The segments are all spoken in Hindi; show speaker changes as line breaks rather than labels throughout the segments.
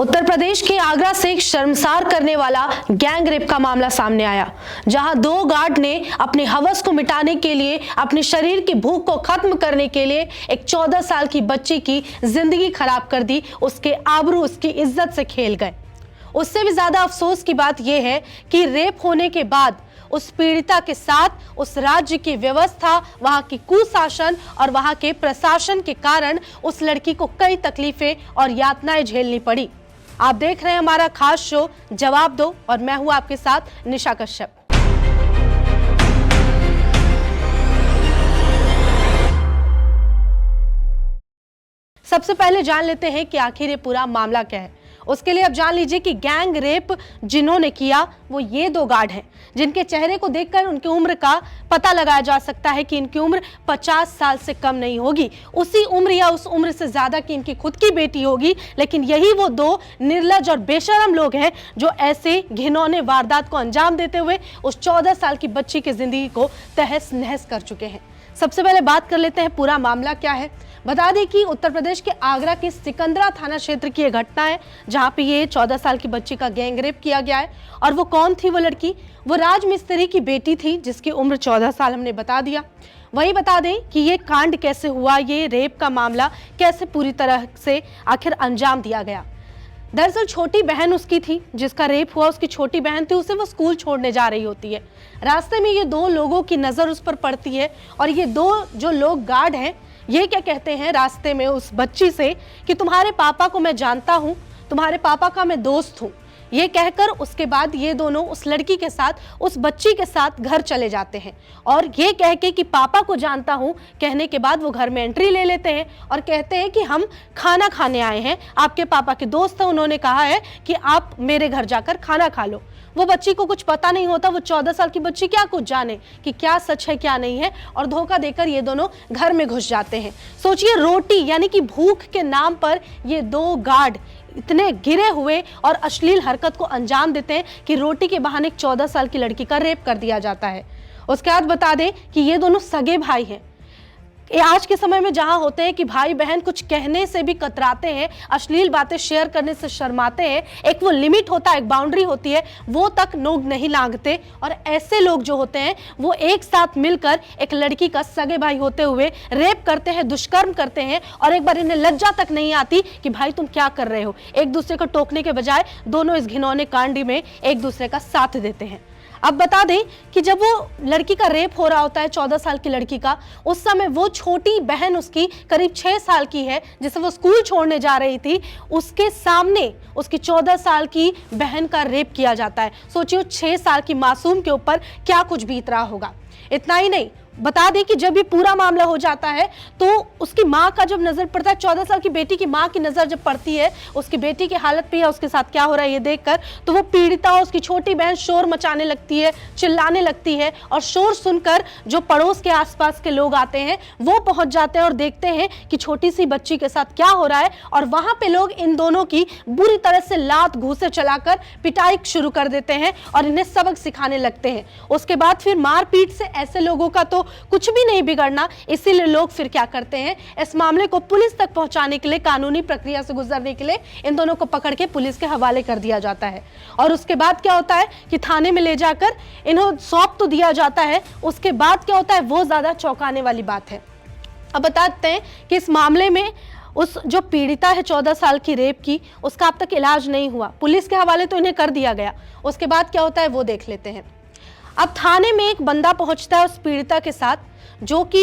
उत्तर प्रदेश के आगरा से शर्मसार करने वाला गैंग रेप का मामला सामने आया, जहां दो गार्ड ने अपनी हवस को मिटाने के लिए, अपने शरीर की भूख को खत्म करने के लिए एक 14 साल की बच्ची की जिंदगी खराब कर दी। उसके आबरू, उसकी इज्जत से खेल गए। उससे भी ज्यादा अफसोस की बात यह है कि रेप होने के बाद उस पीड़िता के साथ उस राज्य की व्यवस्था, वहां की कुशासन और वहां के प्रशासन के कारण उस लड़की को कई तकलीफें और यातनाएं झेलनी पड़ी। आप देख रहे हैं हमारा खास शो जवाब दो और मैं हूं आपके साथ निशा कश्यप। सबसे पहले जान लेते हैं कि आखिर ये पूरा मामला क्या है। उसके लिए अब जान लीजिए कि गैंग रेप जिन्होंने किया वो ये दो गार्ड हैं, जिनके चेहरे को देखकर उनकी उम्र का पता लगाया जा सकता है कि इनकी उम्र 50 साल से कम नहीं होगी। उसी उम्र या उस उम्र से ज्यादा की इनकी खुद की बेटी होगी। लेकिन यही वो दो निर्लज और बेशरम लोग हैं जो ऐसे घिनौने वारदात को अंजाम देते हुए उस 14 साल की बच्ची की जिंदगी को तहस नहस कर चुके हैं। सबसे पहले बात कर लेते हैं पूरा मामला क्या है। बता दें कि उत्तर प्रदेश के आगरा के सिकंदरा थाना क्षेत्र की यह घटना है, जहां पे ये 14 साल की बच्ची का गैंग रेप किया गया है। और वो कौन थी वो लड़की? वो राज मिस्त्री की बेटी थी, जिसकी उम्र 14 साल हमने बता दिया। वही बता दें कि ये कांड कैसे हुआ, ये रेप का मामला कैसे पूरी तरह से आखिर अंजाम दिया गया। दरअसल छोटी बहन उसकी थी, जिसका रेप हुआ उसकी छोटी बहन थी। उसे वो स्कूल छोड़ने जा रही होती है। रास्ते में ये दो लोगों की नजर उस पर पड़ती है और ये दो जो लोग गार्ड हैं, ये क्या कहते हैं रास्ते में उस बच्ची से कि तुम्हारे पापा को मैं जानता हूं, तुम्हारे पापा का मैं दोस्त हूं। ये कहकर उसके बाद ये दोनों उस लड़की के साथ, उस बच्ची के साथ घर चले जाते हैं। और ये कह के कि पापा को जानता हूं कहने के बाद वो घर में एंट्री ले लेते हैं और कहते हैं कि हम खाना खाने आए हैं, आपके पापा के दोस्त हैं, उन्होंने कहा है कि आप मेरे घर जाकर खाना खा लो। वो बच्ची को कुछ पता नहीं होता, वो 14 साल की बच्ची क्या कुछ जाने कि क्या सच है क्या नहीं है, और धोखा देकर ये दोनों घर में घुस जाते हैं। सोचिए, रोटी यानी कि भूख के नाम पर ये दो गार्ड इतने गिरे हुए और अश्लील हरकत को अंजाम देते हैं कि रोटी के बहाने एक 14 साल की लड़की का रेप कर दिया जाता है। उसके बाद बता दें कि ये दोनों सगे भाई हैं। आज के समय में जहां होते हैं कि भाई बहन कुछ कहने से भी कतराते हैं, अश्लील बातें शेयर करने से शर्माते हैं, एक वो लिमिट होता है, एक बाउंड्री होती है, वो तक नोक नहीं लांघते। और ऐसे लोग जो होते हैं वो एक साथ मिलकर एक लड़की का सगे भाई होते हुए रेप करते हैं, दुष्कर्म करते हैं। और एक बार इन्हें लज्जा तक नहीं आती कि भाई तुम क्या कर रहे हो। एक दूसरे को टोकने के बजाय दोनों इस घिनौने कांड में एक दूसरे का साथ देते हैं। अब बता दें कि जब वो लड़की का रेप हो रहा होता है, 14 साल की लड़की का, उस समय वो छोटी बहन उसकी करीब 6 साल की है, जिसे वो स्कूल छोड़ने जा रही थी। उसके सामने उसकी 14 साल की बहन का रेप किया जाता है। सोचिए 6 साल की मासूम के ऊपर क्या कुछ बीत रहा होगा। इतना ही नहीं, बता दें कि जब ये पूरा मामला हो जाता है तो उसकी माँ का जब नजर पड़ता है, 14 साल की बेटी की माँ की नजर जब पड़ती है उसकी बेटी की हालत पे या उसके साथ क्या हो रहा है ये देखकर, तो वो पीड़िता, उसकी छोटी बहन शोर मचाने लगती है, चिल्लाने लगती है। और शोर सुनकर जो पड़ोस के आसपास के लोग आते हैं वो पहुंच जाते हैं और देखते हैं कि छोटी सी बच्ची के साथ क्या हो रहा है। और वहां पे लोग इन दोनों की बुरी तरह से लात घूंसे चलाकर पिटाई शुरू कर देते हैं और इन्हें सबक सिखाने लगते हैं। उसके बाद फिर मारपीट से ऐसे लोगों का तो कुछ भी नहीं बिगड़ना, इसीलिए लोग फिर क्या करते हैं, इस मामले को पुलिस तक पहुंचाने के लिए, कानूनी प्रक्रिया से गुजरने के लिए इन दोनों को पकड़ के पुलिस के हवाले कर दिया जाता है। और उसके बाद क्या होता है कि थाने में ले जाकर इन्हें सौंप तो दिया जाता है। उसके बाद क्या होता है वो ज्यादा चौंकाने वाली बात है। अब बताते हैं कि इस मामले में उस जो पीड़िता है 14 साल की रेप की, उसका अब तक इलाज नहीं हुआ। पुलिस के हवाले तो इन्हें कर दिया गया। उसके बाद क्या होता है वो देख लेते हैं। अब थाने में एक बंदा पहुंचता है उस पीड़िता के साथ, जो कि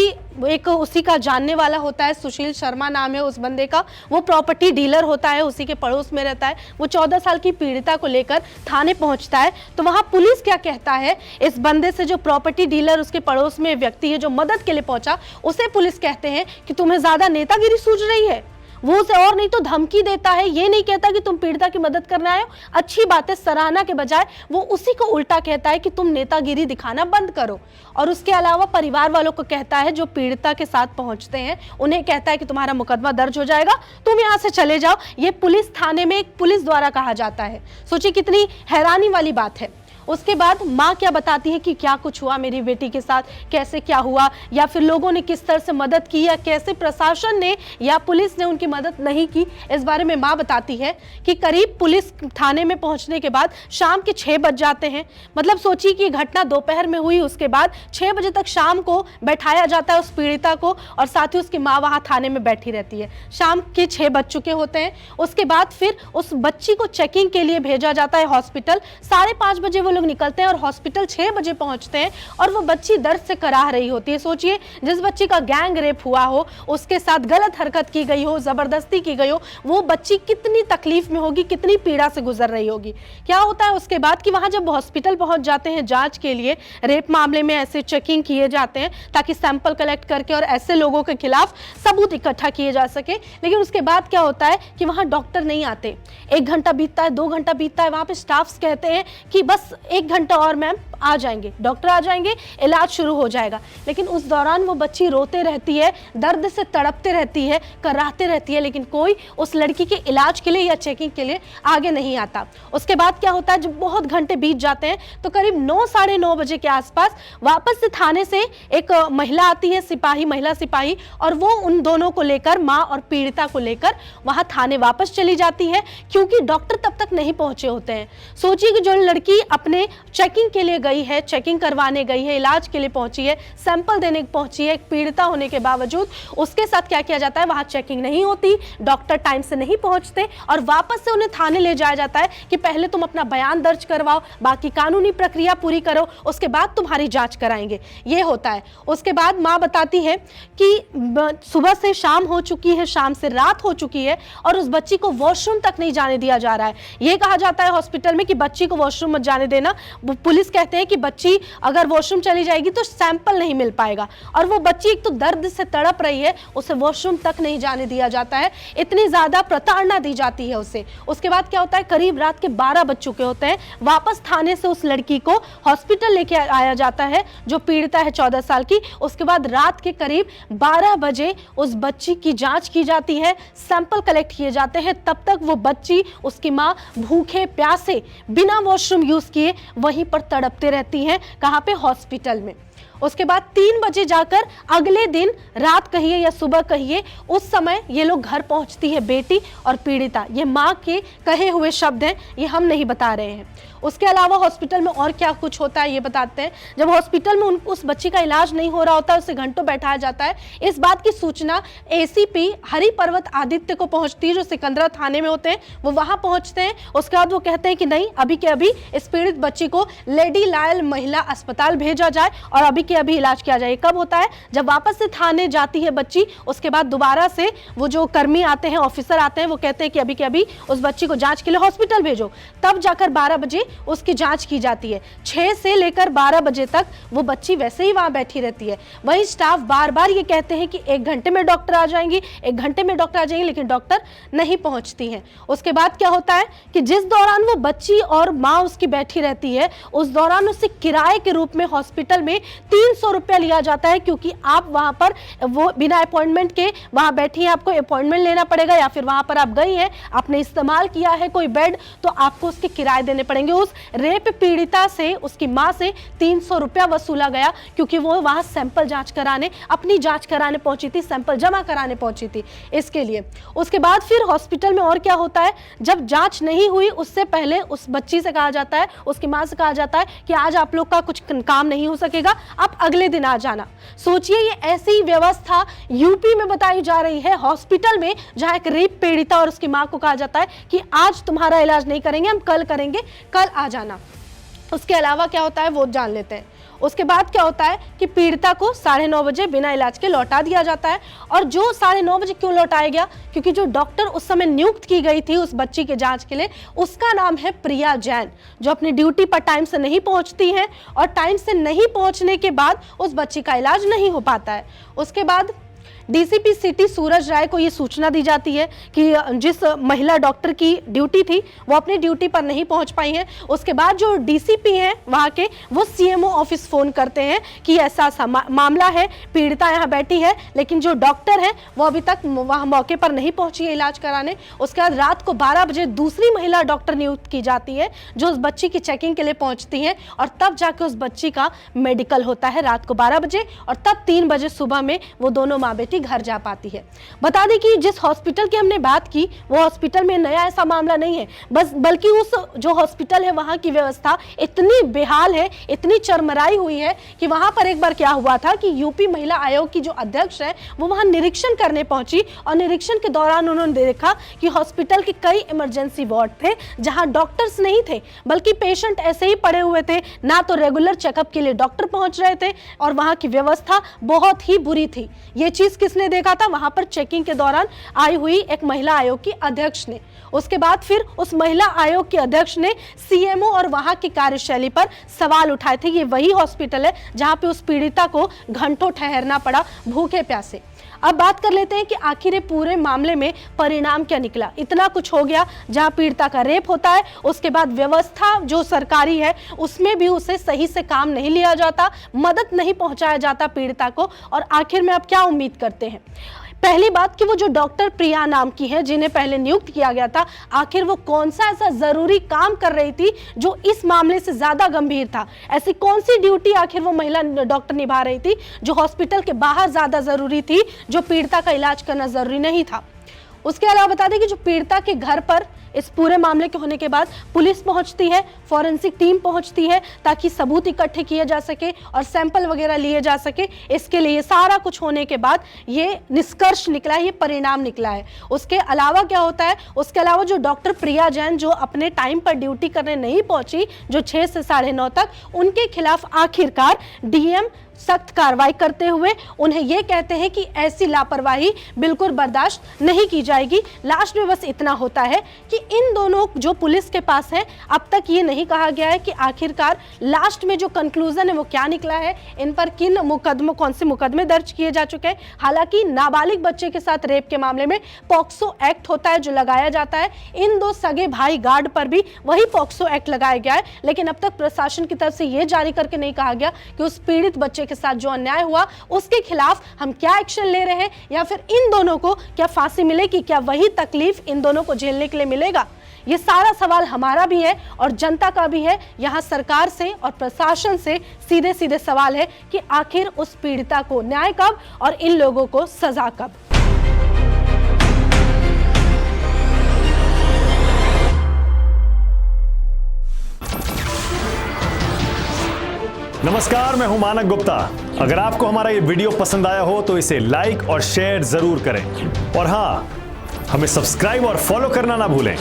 एक उसी का जानने वाला होता है। सुशील शर्मा नाम है उस बंदे का। वो प्रॉपर्टी डीलर होता है, उसी के पड़ोस में रहता है। वो 14 साल की पीड़िता को लेकर थाने पहुंचता है। तो वहां पुलिस क्या कहता है इस बंदे से, जो प्रॉपर्टी डीलर उसके पड़ोस में व्यक्ति है जो मदद के लिए पहुंचा, उसे पुलिस कहते हैं कि तुम्हें ज्यादा नेतागिरी सूझ रही है। वो उसे और नहीं तो धमकी देता है, ये नहीं कहता कि तुम पीड़िता की मदद करने आए हो, अच्छी बात है, सराहना के बजाय वो उसी को उल्टा कहता है कि तुम नेतागिरी दिखाना बंद करो। और उसके अलावा परिवार वालों को कहता है, जो पीड़िता के साथ पहुंचते हैं उन्हें कहता है कि तुम्हारा मुकदमा दर्ज हो जाएगा, तुम यहाँ से चले जाओ। ये पुलिस थाने में एक पुलिस द्वारा कहा जाता है। सोचिए कितनी हैरानी वाली बात है। उसके बाद माँ क्या बताती है कि क्या कुछ हुआ मेरी बेटी के साथ, कैसे क्या हुआ, या फिर लोगों ने किस तरह से मदद की या कैसे प्रशासन ने या पुलिस ने उनकी मदद नहीं की, इस बारे में माँ बताती है कि करीब पुलिस थाने में पहुंचने के बाद शाम के 6 बज जाते हैं। मतलब सोचिए कि घटना दोपहर में हुई, उसके बाद 6 बजे तक शाम को बैठाया जाता है उस पीड़िता को, और साथ ही उसकी माँ वहां थाने में बैठी रहती है। शाम के 6 बज चुके होते हैं। उसके बाद फिर उस बच्ची को चेकिंग के लिए भेजा जाता है हॉस्पिटल। 5:30 बजे वो लोग निकलते हैं और हॉस्पिटल 6 बजे पहुंचते हैं, और वो बच्ची दर्द से कराह रही होती है। सोचिए, जिस बच्ची का गैंग रेप हुआ हो, उसके साथ गलत हरकत की गई हो, जबरदस्ती की गई हो, वो बच्ची कितनी तकलीफ में होगी, कितनी पीड़ा से गुजर रही होगी। क्या होता है उसके बाद कि वहां जब हॉस्पिटल पहुंच जाते हैं जांच के लिए, रेप मामले में ऐसे चेकिंग किए जाते हैं ताकि सैंपल कलेक्ट करके और ऐसे लोगों के खिलाफ सबूत इकट्ठा किए जा सके। लेकिन उसके बाद क्या होता है कि वहां डॉक्टर नहीं आते। 1 घंटा बीतता है, 2 घंटा बीतता है, वहां पे स्टाफ्स कहते हैं कि बस 1 घंटा और मैम आ जाएंगे, डॉक्टर आ जाएंगे, इलाज शुरू हो जाएगा। लेकिन उस दौरान वो बच्ची रोते रहती है, दर्द से तड़पते रहती है, कराहते रहती है, लेकिन कोई उस लड़की के इलाज के लिए या चेकिंग के लिए आगे नहीं आता। उसके बाद क्या होता है, जब बहुत घंटे बीत जाते हैं तो करीब 9 साढ़े 9 बजे के आसपास वापस से थाने से एक महिला आती है, सिपाही, महिला सिपाही, और वो उन दोनों को लेकर, माँ और पीड़िता को लेकर वहां थाने वापस चली जाती है, क्योंकि डॉक्टर तब तक नहीं पहुंचे होते हैं। सोचिए कि जो लड़की अपने चेकिंग के लिए गई है, चेकिंग करवाने गई है, इलाज के लिए पहुंची है, सैंपल देने पहुंची है, एक पीड़िता होने के बावजूद उसके साथ क्या किया जाता है, वहां चेकिंग नहीं होती, डॉक्टर टाइम से नहीं पहुंचते, और वापस से उन्हें थाने ले जाया जाता है कि पहले तुम अपना बयान दर्ज करवाओ, बाकी कानूनी प्रक्रिया पूरी करो, उसके बाद तुम्हारी जांच कराएंगे। ये होता है। उसके बाद माँ बताती है कि सुबह से शाम हो चुकी है, शाम से रात हो चुकी है, और उस बच्ची को वॉशरूम तक नहीं जाने दिया जा रहा है। यह कहा जाता है हॉस्पिटल में कि बच्ची को वॉशरूम मत जाने देना। पुलिस कहते हैं कि बच्ची अगर वॉशरूम चली जाएगी तो सैंपल नहीं मिल पाएगा, और वो बच्ची एक तो दर्द से तड़प रही है, उसे वॉशरूम तक नहीं जाने दिया जाता है। इतनी ज्यादा प्रताड़ना दी जाती है उसे। उसके बाद क्या होता है, करीब रात के 12 बज चुके होते हैं। वापस थाने से उस लड़की को हॉस्पिटल लेके आया जाता है, जो पीड़िता है 14 साल की। उसके बाद रात के करीब 12 बजे उस बच्ची की जांच की जाती है, सैंपल कलेक्ट किए जाते हैं। तब तक वो बच्ची, उसकी माँ भूखे प्यासे बिना वॉशरूम यूज किए वहीं पर तड़पते रहती हैं। कहाँ पे? हॉस्पिटल में। उसके बाद 3 बजे जाकर अगले दिन, रात कहिए या सुबह कहिए, उस समय ये लोग घर पहुंचती है बेटी और पीड़िता। ये माँ के कहे हुए शब्द हैं, ये हम नहीं बता रहे हैं। उसके अलावा हॉस्पिटल में और क्या कुछ होता है ये बताते हैं। जब हॉस्पिटल में उस बच्ची का इलाज नहीं हो रहा होता है, उसे घंटों बैठाया जाता है। इस बात की सूचना एसीपी हरिपर्वत आदित्य को पहुंचती है, जो सिकंदरा थाने में होते हैं। वो वहां पहुंचते हैं। उसके बाद वो कहते हैं कि नहीं, अभी के अभी इस पीड़ित बच्ची को लेडी लायल महिला अस्पताल भेजा जाए और अभी के अभी इलाज किया जाए। कब होता है? जब वापस से थाने जाती है बच्ची, उसके बाद दोबारा से वो जो कर्मी आते हैं, ऑफिसर आते हैं, वो कहते हैं कि अभी के अभी उस बच्ची को जांच के लिए हॉस्पिटल भेजो। तब जाकर 12 बजे उसकी जांच की जाती है। 6 से लेकर 12 बजे तक वो बच्ची वैसे ही वहां बैठी रहती है। वही स्टाफ बार बार ये कहते हैं कि 1 घंटे में डॉक्टर आ जाएंगी, 1 घंटे में डॉक्टर आ जाएंगे, लेकिन डॉक्टर नहीं पहुंचती हैं। उसके बाद क्या होता है कि जिस दौरान वो बच्ची और माँ उसकी बैठी रहती है, उस दौरान उससे किराए के रूप में हॉस्पिटल में 300 रुपया लिया जाता है, क्योंकि आप वहां पर वो बिना अपॉइंटमेंट के वहां बैठी हैं, आपको अपॉइंटमेंट लेना पड़ेगा, या फिर वहां पर आप गई हैं, आपने इस्तेमाल किया है कोई बेड, तो आपको उसके किराए देने पड़ेंगे। उस रेप पीड़िता से, उसकी मां से 300 रुपया वसूला गया, क्योंकि वो वहां सैंपल जांच कराने, अपनी जांच कराने पहुंची थी, सैंपल जमा कराने पहुंची थी, इसके लिए। उसके बाद फिर हॉस्पिटल में और क्या होता है, जब जांच नहीं हुई उससे पहले उस बच्ची से कहा जाता है, उसकी मां से कहा जाता है कि आज आप लोग का कुछ काम नहीं हो सकेगा, आप अगले दिन आ जाना। सोचिए, ये ऐसी व्यवस्था यूपी में बताई जा रही है हॉस्पिटल में, जहां एक रेप पीड़िता और उसकी मां को कहा जाता है कि आज तुम्हारा इलाज नहीं करेंगे, हम कल करेंगे, कल आ जाना। उसके अलावा क्या होता है वो जान लेते हैं। उसके बाद क्या होता है कि पीड़िता को 9:30 बजे बिना इलाज के लौटा दिया जाता है। और जो 9:30 बजे क्यों लौटाया गया? क्योंकि जो डॉक्टर उस समय नियुक्त की गई थी उस बच्ची के जांच के लिए, उसका नाम है प्रिया जैन, जो अपनी ड्यूटी पर टाइम से नहीं पहुंचती है, और टाइम से नहीं पहुंचने के बाद उस बच्ची का इलाज नहीं हो पाता है। उसके बाद डीसीपी सिटी सूरज राय को ये सूचना दी जाती है कि जिस महिला डॉक्टर की ड्यूटी थी वो अपनी ड्यूटी पर नहीं पहुंच पाई है। उसके बाद जो डीसीपी हैं वहां के, वो सीएमओ ऑफिस फोन करते हैं कि ऐसा मामला है, पीड़िता यहाँ बैठी है, लेकिन जो डॉक्टर है वो अभी तक वहां मौके पर नहीं पहुंची है इलाज कराने। उसके बाद रात को 12 बजे दूसरी महिला डॉक्टर नियुक्त की जाती है जो उस बच्ची की चेकिंग के लिए पहुंचती है और तब जाके उस बच्ची का मेडिकल होता है रात को 12 बजे, और तब 3 बजे सुबह में वो दोनों माँ बेटी घर जा पाती है। बता दें कि जिस हॉस्पिटल की हमने बात की वो हॉस्पिटल में नया ऐसा मामला नहीं है, बल्कि उस जो हॉस्पिटल है वहां की व्यवस्था इतनी बेहाल है, इतनी चरमराई हुई है कि वहां पर एक बार क्या हुआ था कि यूपी महिला आयोग की जो अध्यक्ष है वो वहां निरीक्षण करने पहुंची और निरीक्षण के दौरान उन्होंने देखा कि हॉस्पिटल के कई इमरजेंसी वार्ड थे जहां डॉक्टर्स नहीं थे, बल्कि पेशेंट ऐसे ही पड़े हुए थे, ना तो रेगुलर चेकअप के लिए डॉक्टर पहुंच रहे थे और वहां की व्यवस्था बहुत ही बुरी थी। ये चीज किसने देखा था? वहां पर चेकिंग के दौरान आई हुई एक महिला आयोग की अध्यक्ष ने। उसके बाद फिर उस महिला आयोग के अध्यक्ष ने सीएमओ और वहां की कार्यशैली पर सवाल उठाए थे। ये वही हॉस्पिटल है जहां पे उस पीड़िता को घंटों ठहरना पड़ा भूखे प्यासे। अब बात कर लेते हैं कि आखिर पूरे मामले में परिणाम क्या निकला। इतना कुछ हो गया, जहां पीड़िता का रेप होता है, उसके बाद व्यवस्था जो सरकारी है उसमें भी उसे सही से काम नहीं लिया जाता, मदद नहीं पहुंचाया जाता पीड़िता को। और आखिर में अब क्या उम्मीद करते हैं? पहली बात कि वो जो डॉक्टर प्रिया नाम की है जिन्हें पहले नियुक्त किया गया था, आखिर वो कौन सा ऐसा जरूरी काम कर रही थी जो इस मामले से ज्यादा गंभीर था? ऐसी कौन सी ड्यूटी आखिर वो महिला डॉक्टर निभा रही थी जो हॉस्पिटल के बाहर ज्यादा जरूरी थी, जो पीड़िता का इलाज करना जरूरी नहीं था? उसके अलावा बता दें कि जो पीड़िता के घर पर इस पूरे मामले के होने के बाद पुलिस पहुंचती है, फॉरेंसिक टीम पहुंचती है ताकि सबूत इकट्ठे किए जा सके और सैंपल वगैरह लिए जा सके। इसके लिए सारा कुछ होने के बाद ये निष्कर्ष निकला है, ये परिणाम निकला है। उसके अलावा क्या होता है? उसके अलावा जो डॉक्टर प्रिया जैन जो अपने टाइम पर ड्यूटी करने नहीं पहुंची, जो 6 से 9:30 तक, उनके खिलाफ आखिरकार डीएम सख्त कार्रवाई करते हुए उन्हें यह कहते हैं कि ऐसी लापरवाही बिल्कुल बर्दाश्त नहीं की जाएगी। लास्ट में बस इतना होता है कि इन दोनों जो पुलिस के पास है, अब तक ये नहीं कहा गया है कि आखिरकार लास्ट में जो कंक्लूजन है वो क्या निकला है, इन पर किन मुकदमों, कौन से मुकदमे दर्ज किए जा चुके हैं। हालांकि नाबालिग बच्चे के साथ रेप के मामले में पॉक्सो एक्ट होता है जो लगाया जाता है। इन 2 सगे भाई गार्ड पर भी वही पॉक्सो एक्ट लगाया गया है, लेकिन अब तक प्रशासन की तरफ से यह जारी करके नहीं कहा गया कि उस पीड़ित बच्चे के साथ जो अन्याय हुआ उसके खिलाफ हम क्या एक्शन ले रहे हैं, या फिर इन दोनों को क्या फांसी मिलेगी, क्या वही तकलीफ इन दोनों को झेलने के लिए मिलेगा? ये सारा सवाल हमारा भी है और जनता का भी है। यहाँ सरकार से और प्रशासन से सीधे सीधे सवाल है कि आखिर उस पीड़िता को न्याय कब और इन लोगों को सजा कब?
नमस्कार, मैं हूं मानक गुप्ता। अगर आपको हमारा ये वीडियो पसंद आया हो तो इसे लाइक और शेयर जरूर करें, और हां, हमें सब्सक्राइब और फॉलो करना ना भूलें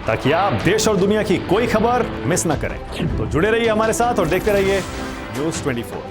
ताकि आप देश और दुनिया की कोई खबर मिस ना करें। तो जुड़े रहिए हमारे साथ और देखते रहिए न्यूज़ 24।